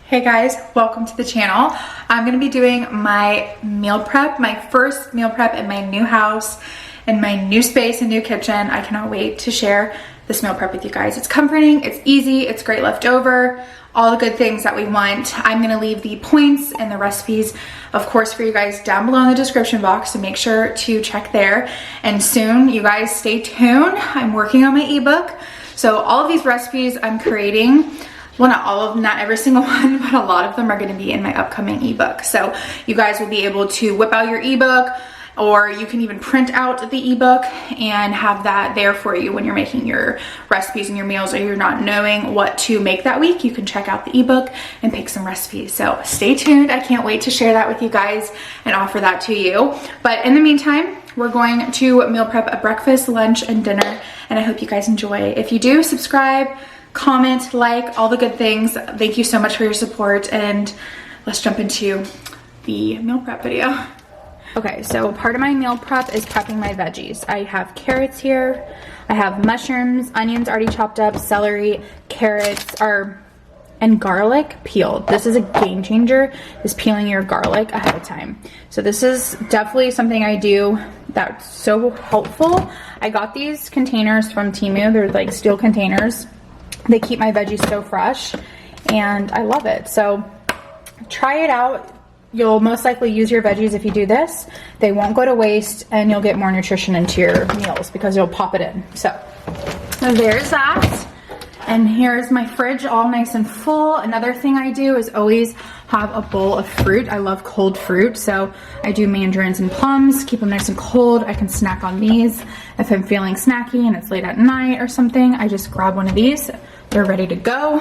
Hey guys, welcome to the channel. I'm gonna be doing my meal prep, my first meal prep in my new house, in my new space and new kitchen. I cannot wait to share this meal prep with you guys. It's comforting, it's easy, it's great leftover, all the good things that we want. I'm gonna leave the points and the recipes, of course, for you guys down below in the description box, so make sure to check there. And soon, you guys stay tuned. I'm working on my ebook. So all of these recipes I'm creating, well, not all of them, not every single one, but a lot of them are going to be in my upcoming ebook. So you guys will be able to whip out your ebook, or you can even print out the ebook and have that there for you when you're making your recipes and your meals, or you're not knowing what to make that week. You can check out the ebook and pick some recipes. So stay tuned. I can't wait to share that with you guys and offer that to you. But in the meantime, we're going to meal prep a breakfast, lunch, and dinner, and I hope you guys enjoy. If you do, subscribe, comment, like, all the good things. Thank you so much for your support, and let's jump into the meal prep video. Okay, so part of my meal prep is prepping my veggies. I have carrots here, I have mushrooms, onions already chopped up, celery, carrots, and garlic peeled. This is a game changer, is peeling your garlic ahead of time. So this is definitely something I do that's so helpful. I got these containers from Temu. They're like steel containers. They keep my veggies so fresh, and I love it. So try it out. You'll most likely use your veggies if you do this. They won't go to waste, and you'll get more nutrition into your meals because you'll pop it in. So there's that. And here's my fridge all nice and full. Another thing I do is always have a bowl of fruit. I love cold fruit, so I do mandarins and plums, keep them nice and cold. I can snack on these. If I'm feeling snacky and it's late at night or something, I just grab one of these. They're ready to go.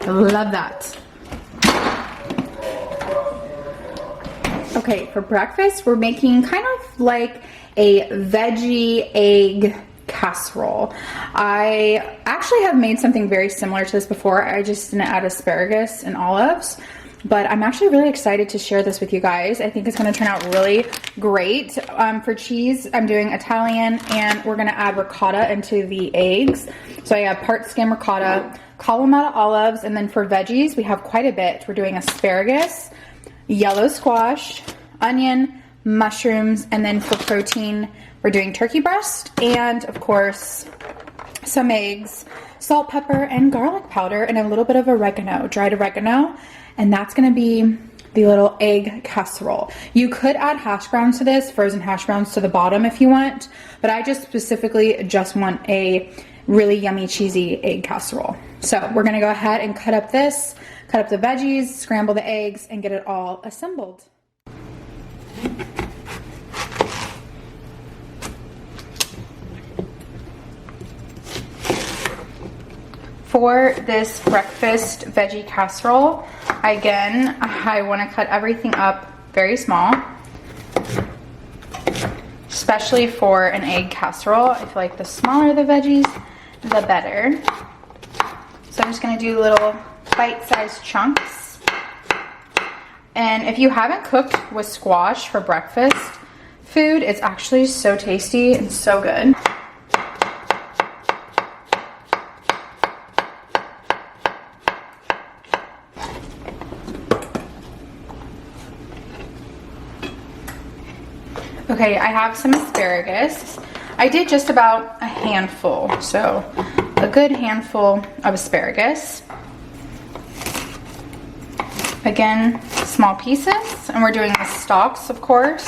I love that. Okay, for breakfast, we're making kind of like a veggie egg casserole. I actually have made something very similar to this before. I just didn't add asparagus and olives, but I'm actually really excited to share this with you guys. I think it's going to turn out really great. For cheese, I'm doing Italian, and we're going to add ricotta into the eggs. So I have part skim ricotta, kalamata olives, and then for veggies, we have quite a bit. We're doing asparagus, yellow squash, onion, mushrooms, and then for protein, we're doing turkey breast, and of course, some eggs, salt, pepper, and garlic powder, and a little bit of oregano, dried oregano, and that's gonna be the little egg casserole. You could add hash browns to this, frozen hash browns to the bottom if you want, but I just specifically just want a really yummy, cheesy egg casserole. So we're gonna go ahead and cut up the veggies, scramble the eggs, and get it all assembled. For this breakfast veggie casserole, again, I want to cut everything up very small, especially for an egg casserole. I feel like the smaller the veggies, the better. So I'm just going to do little bite-sized chunks. And if you haven't cooked with squash for breakfast food, it's actually so tasty and so good. Okay, I have some asparagus. I did just about a handful, so a good handful of asparagus. Again, small pieces, and we're doing the stalks, of course.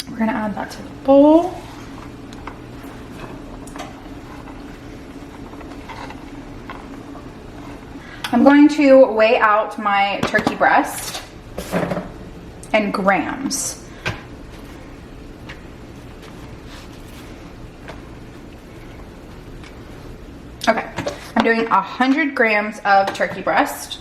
We're gonna add that to the bowl. I'm going to weigh out my turkey breast in grams. Okay, I'm doing 100 grams of turkey breast.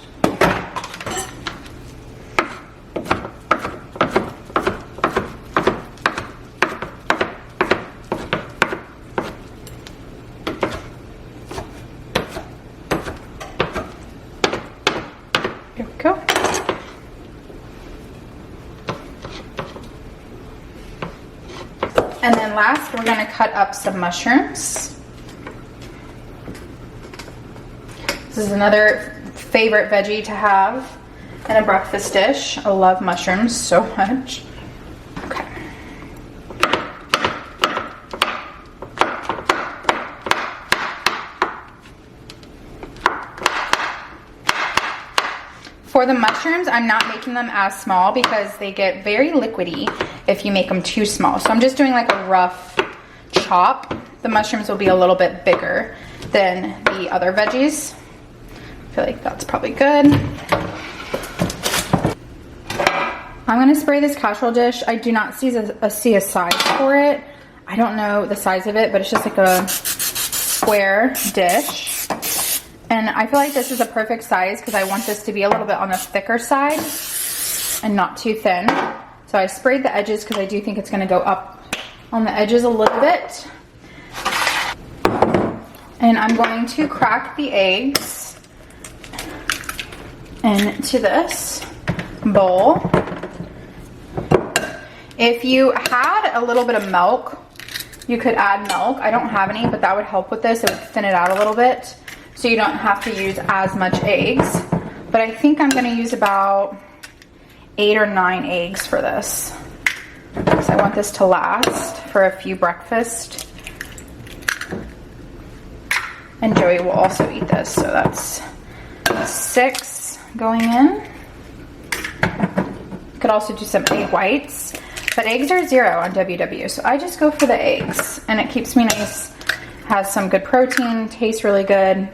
Here we go. last, we're gonna cut up some mushrooms. This is another favorite veggie to have in a breakfast dish. I love mushrooms so much. Okay. For the mushrooms, I'm not making them as small because they get very liquidy if you make them too small. So I'm just doing like a rough chop. The mushrooms will be a little bit bigger than the other veggies. I feel like that's probably good. I'm gonna spray this casserole dish. I do not see a size for it. I don't know the size of it, but it's just like a square dish. And I feel like this is a perfect size because I want this to be a little bit on the thicker side and not too thin. So I sprayed the edges because I do think it's gonna go up on the edges a little bit. And I'm going to crack the eggs into this bowl. If you had a little bit of milk, you could add milk. I don't have any, but that would help with this. It would thin it out a little bit, so you don't have to use as much eggs. But I think I'm gonna use about 8 or 9 eggs for this, because I want this to last for a few breakfasts. And Joey will also eat this, so that's 6 going in. Could also do some egg whites, but eggs are 0 on WW, so I just go for the eggs, and it keeps me nice, has some good protein, tastes really good.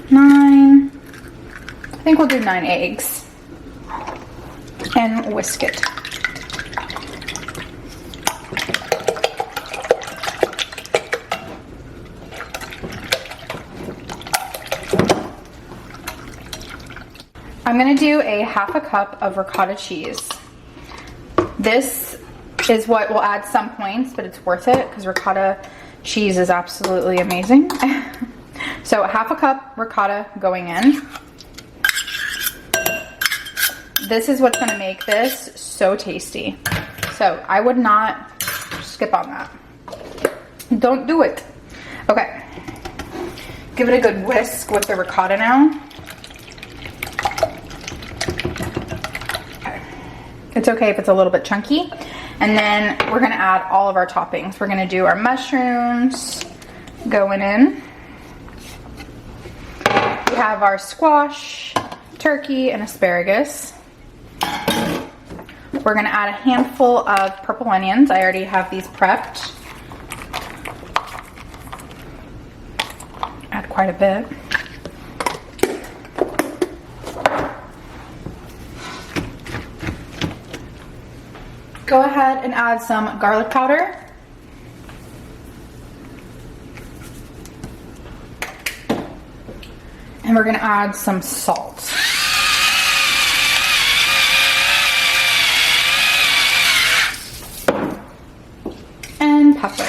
9, I think we'll do 9 eggs, and whisk it. I'm gonna do a 1/2 cup of ricotta cheese. This is what will add some points, but it's worth it because ricotta cheese is absolutely amazing. So 1/2 cup ricotta going in. This is what's gonna make this so tasty. So I would not skip on that. Don't do it. Okay. Give it a good whisk with the ricotta now. It's okay if it's a little bit chunky. And then we're gonna add all of our toppings. We're gonna do our mushrooms going in. We have our squash, turkey, and asparagus. We're gonna add a handful of purple onions. I already have these prepped. Add quite a bit. Go ahead and add some garlic powder. And we're gonna add some salt. And pepper.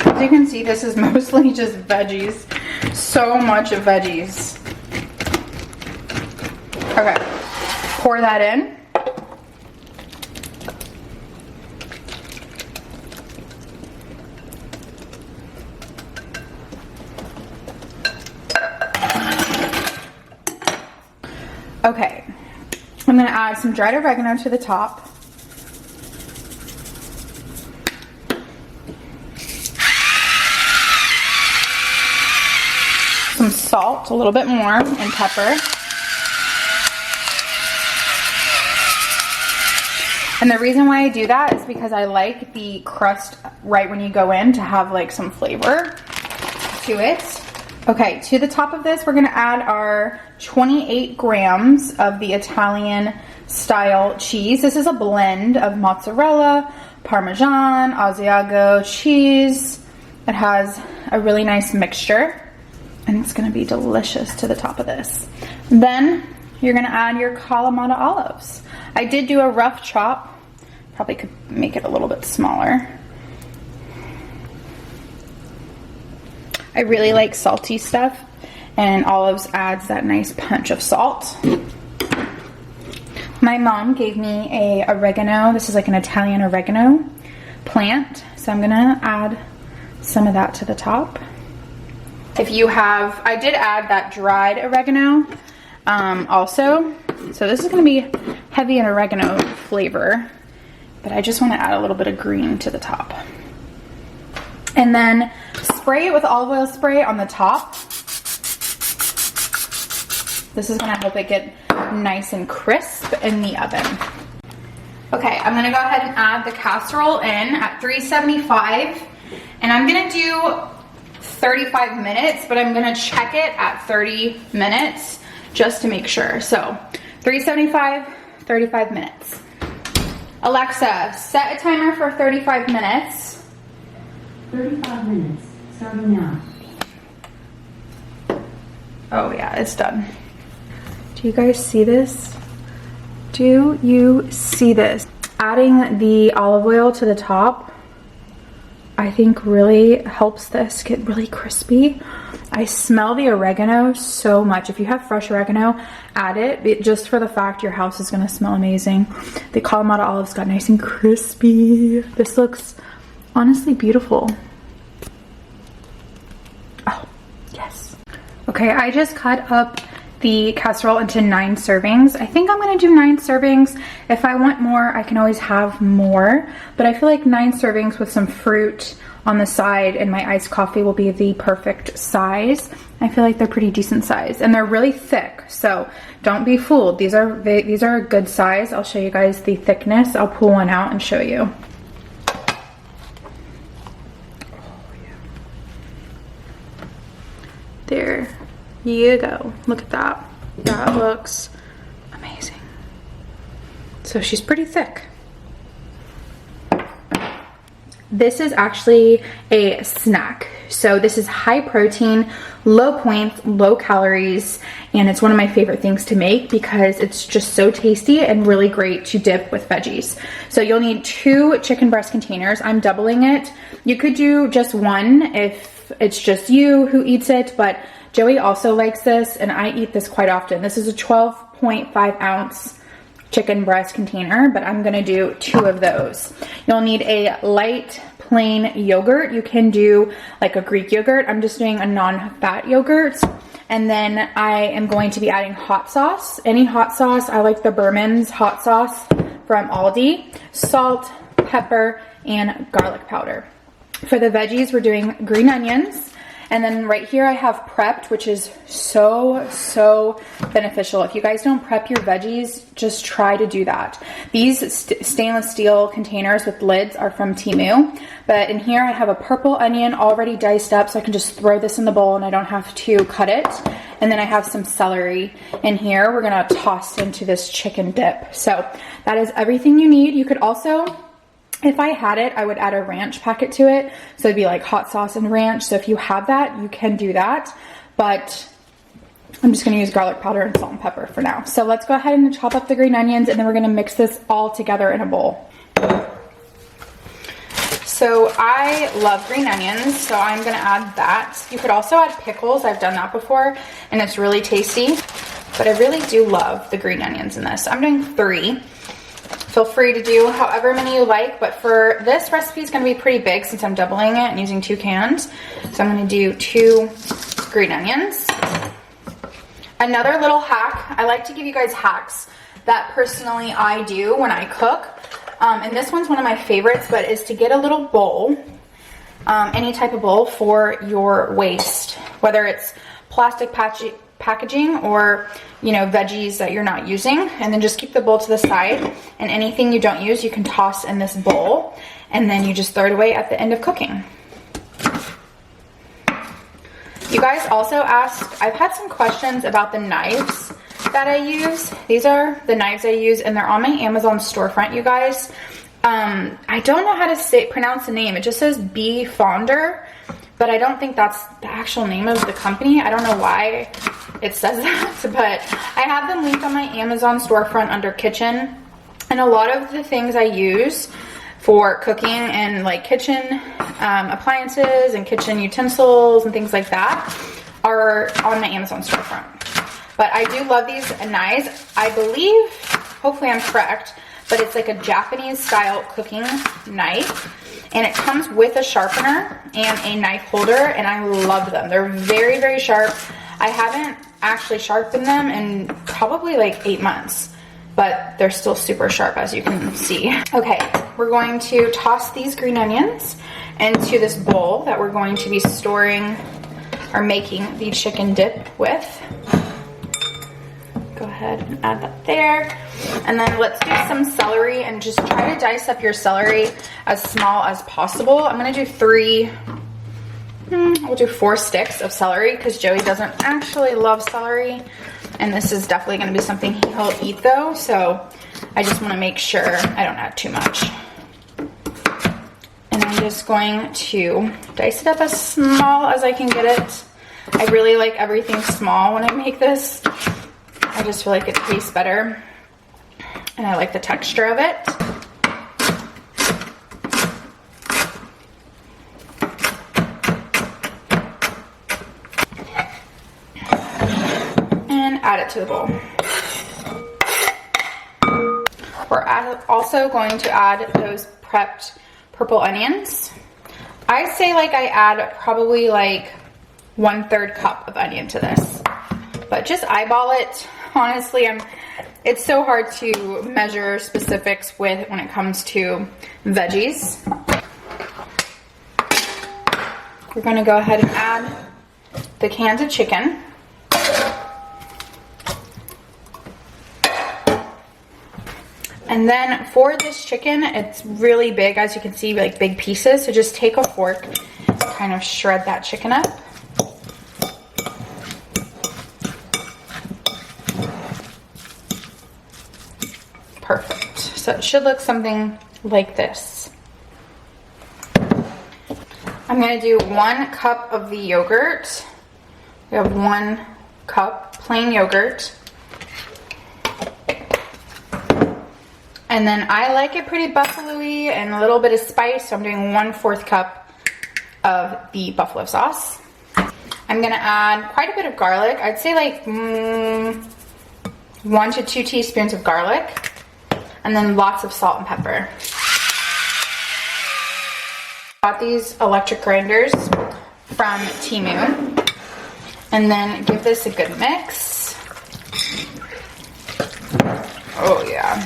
As you can see, this is mostly just veggies. So much veggies. Okay, pour that in. Okay, I'm gonna add some dried oregano to the top. Some salt, a little bit more, and pepper. And the reason why I do that is because I like the crust right when you go in to have like some flavor to it. Okay, to the top of this, we're gonna add our 28 grams of the Italian style cheese. This is a blend of mozzarella, Parmesan, Asiago cheese. It has a really nice mixture, and it's gonna be delicious to the top of this. Then you're gonna add your kalamata olives. I did do a rough chop. Probably could make it a little bit smaller. I really like salty stuff, and olives adds that nice punch of salt. My mom gave me a oregano. This is like an Italian oregano plant. So I'm gonna add some of that to the top. If you have, I did add that dried oregano also. So this is gonna be heavy in oregano flavor, but I just wanna add a little bit of green to the top. And then spray it with olive oil spray on the top. This is gonna help it get nice and crisp in the oven. Okay, I'm gonna go ahead and add the casserole in at 375, and I'm gonna do 35 minutes, but I'm gonna check it at 30 minutes just to make sure. So 375, 35 minutes. Alexa, set a timer for 35 minutes. 35 minutes, starting now. Oh yeah, it's done. Do you guys see this? Do you see this? Adding the olive oil to the top, I think really helps this get really crispy. I smell the oregano so much. If you have fresh oregano, add it just for the fact your house is gonna smell amazing. The kalamata olives got nice and crispy. This looks honestly beautiful. Oh, yes. Okay, I just cut up the casserole into 9 servings. I think I'm gonna do 9 servings. If I want more, I can always have more, but I feel like 9 servings with some fruit on the side and my iced coffee will be the perfect size. I feel like they're pretty decent size, and they're really thick, so don't be fooled. These are a good size. I'll show you guys the thickness. I'll pull one out and show you. There you go. Look at that. That looks amazing. So she's pretty thick. This is actually a snack. So this is high protein, low points, low calories, and it's one of my favorite things to make because it's just so tasty and really great to dip with veggies. So you'll need 2 chicken breast containers. I'm doubling it. You could do just 1 if it's just you who eats it, but Joey also likes this, and I eat this quite often. This is a 12.5 ounce chicken breast container, but I'm gonna do 2 of those. You'll need a light plain yogurt. You can do like a Greek yogurt. I'm just doing a non-fat yogurt. And then I am going to be adding hot sauce. Any hot sauce. I like the Berman's hot sauce from Aldi. Salt, pepper, and garlic powder. For the veggies, we're doing green onions. And then right here I have prepped, which is so beneficial. If you guys don't prep your veggies, just try to do that. These stainless steel containers with lids are from Temu. But in here I have a purple onion already diced up, so I can just throw this in the bowl and I don't have to cut it. And then I have some celery in here. We're gonna toss into this chicken dip. So that is everything you need. You could also, if I had it, I would add a ranch packet to it. So it'd be like hot sauce and ranch. So if you have that, you can do that. But I'm just gonna use garlic powder and salt and pepper for now. So let's go ahead and chop up the green onions, and then we're gonna mix this all together in a bowl. So I love green onions, so I'm gonna add that. You could also add pickles. I've done that before, and it's really tasty. But I really do love the green onions in this. I'm doing 3. Feel free to do however many you like, but for this recipe, it's gonna be pretty big since I'm doubling it and using 2 cans. So I'm gonna do 2 green onions. Another little hack, I like to give you guys hacks that personally I do when I cook. And this one's one of my favorites, but is to get a little bowl, any type of bowl for your waste, whether it's plastic packaging or, you know, veggies that you're not using, and then just keep the bowl to the side, and anything you don't use you can toss in this bowl, and then you just throw it away at the end of cooking. You guys also asked, I've had some questions about the knives that I use. These are the knives I use, and they're on my Amazon storefront, you guys. I don't know how to pronounce the name. It just says Bee Fonder, but I don't think that's the actual name of the company. I don't know why it says that, but I have them linked on my Amazon storefront under kitchen. And a lot of the things I use for cooking and like kitchen appliances and kitchen utensils and things like that are on my Amazon storefront. But I do love these knives. I believe, hopefully I'm correct, but it's like a Japanese style cooking knife. And it comes with a sharpener and a knife holder, and I love them. They're very, very sharp. I haven't actually sharpened them in probably like 8 months, but they're still super sharp, as you can see. Okay, we're going to toss these green onions into this bowl that we're going to be storing or making the chicken dip with. Go ahead and add that there. And then let's do some celery, and just try to dice up your celery as small as possible. I'm gonna do we'll do 4 sticks of celery because Joey doesn't actually love celery. And this is definitely gonna be something he'll eat though. So I just wanna make sure I don't add too much. And I'm just going to dice it up as small as I can get it. I really like everything small when I make this. I just feel like it tastes better, and I like the texture of it. And add it to the bowl. We're also going to add those prepped purple onions. I say like I add probably like 1/3 cup of onion to this, but just eyeball it. Honestly, it's so hard to measure specifics when it comes to veggies. We're gonna go ahead and add the cans of chicken. And then for this chicken, it's really big, as you can see, like big pieces. So just take a fork, kind of shred that chicken up. Perfect. So it should look something like this. I'm going to do 1 cup of the yogurt. We have 1 cup plain yogurt. And then I like it pretty buffalo-y and a little bit of spice, so I'm doing 1/4 cup of the buffalo sauce. I'm going to add quite a bit of garlic. I'd say like 1 to 2 teaspoons of garlic. And then lots of salt and pepper. Got these electric grinders from Temu. And then give this a good mix. Oh yeah,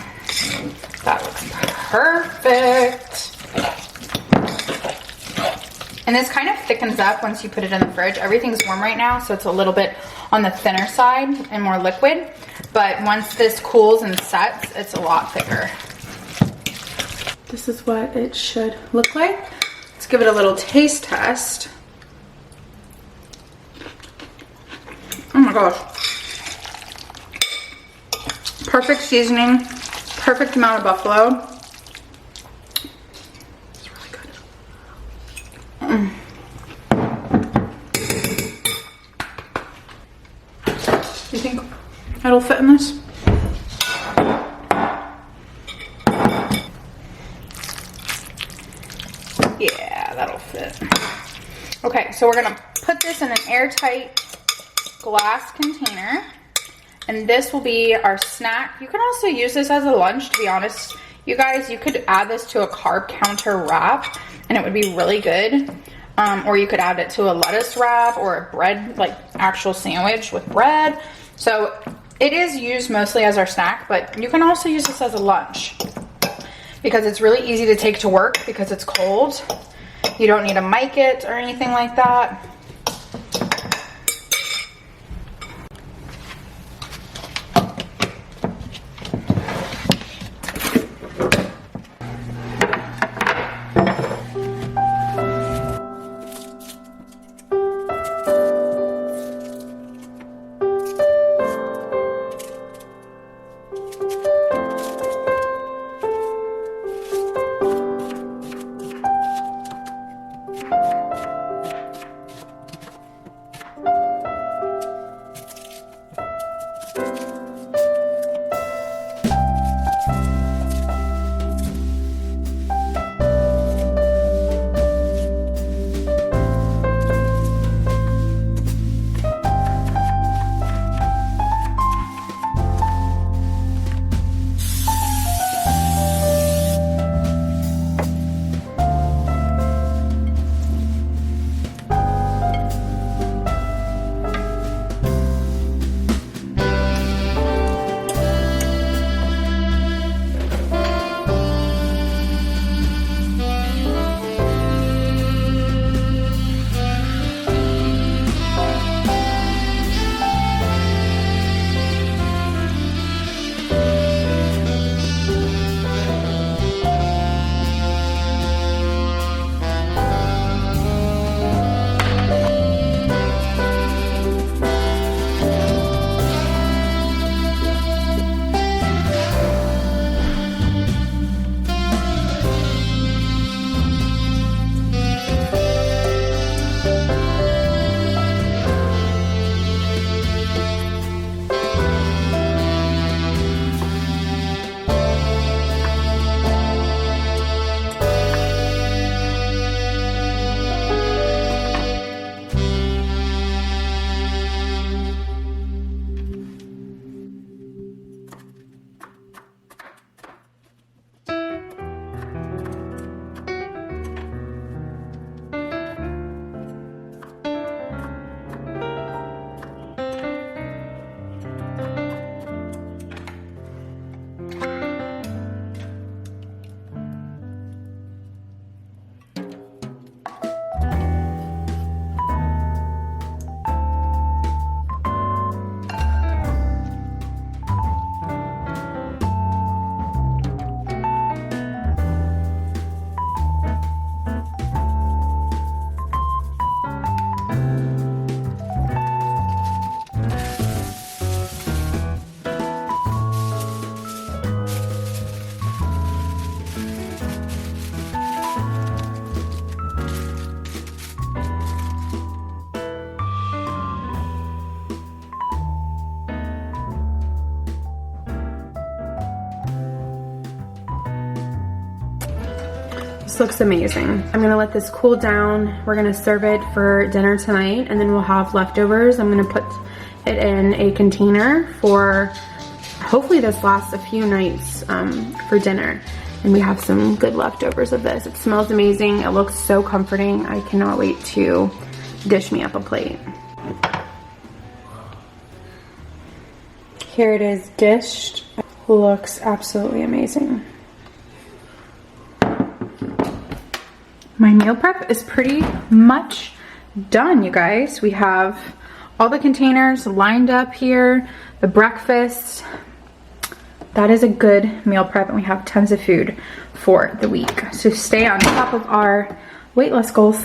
that looks perfect. And this kind of thickens up once you put it in the fridge. Everything's warm right now, so it's a little bit on the thinner side and more liquid. But once this cools and sets, it's a lot thicker. This is what it should look like. Let's give it a little taste test. Oh my gosh. Perfect seasoning, perfect amount of buffalo. It's really good. You think it'll fit in this? Yeah, that'll fit. Okay, so we're gonna put this in an airtight glass container, and this will be our snack. You can also use this as a lunch, to be honest. You guys, you could add this to a carb counter wrap, and it would be really good. Or you could add it to a lettuce wrap or a bread, like actual sandwich with bread. So it is used mostly as our snack, but you can also use this as a lunch because it's really easy to take to work because it's cold. You don't need to mic it or anything like that. This looks amazing. I'm gonna let this cool down. We're gonna serve it for dinner tonight, and then we'll have leftovers. I'm gonna put it in a container for, hopefully this lasts a few nights for dinner. And we have some good leftovers of this. It smells amazing. It looks so comforting. I cannot wait to dish me up a plate. Here it is dished. Looks absolutely amazing. My meal prep is pretty much done, you guys. We have all the containers lined up here, the breakfast. That is a good meal prep, and we have tons of food for the week. So stay on top of our weight loss goals.